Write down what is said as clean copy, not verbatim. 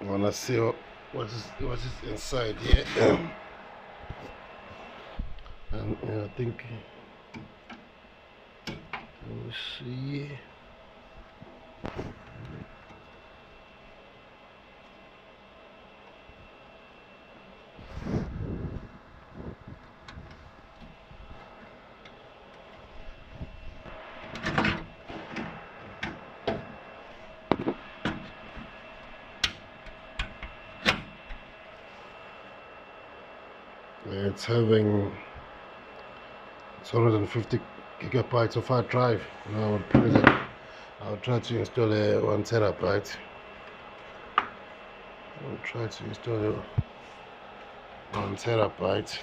I wanna see what is inside here. And I think let me see. It's having 150 gigabytes of hard drive. Now I would put it. I'll try to install a 1 terabyte. I'll try to install a 1 terabyte.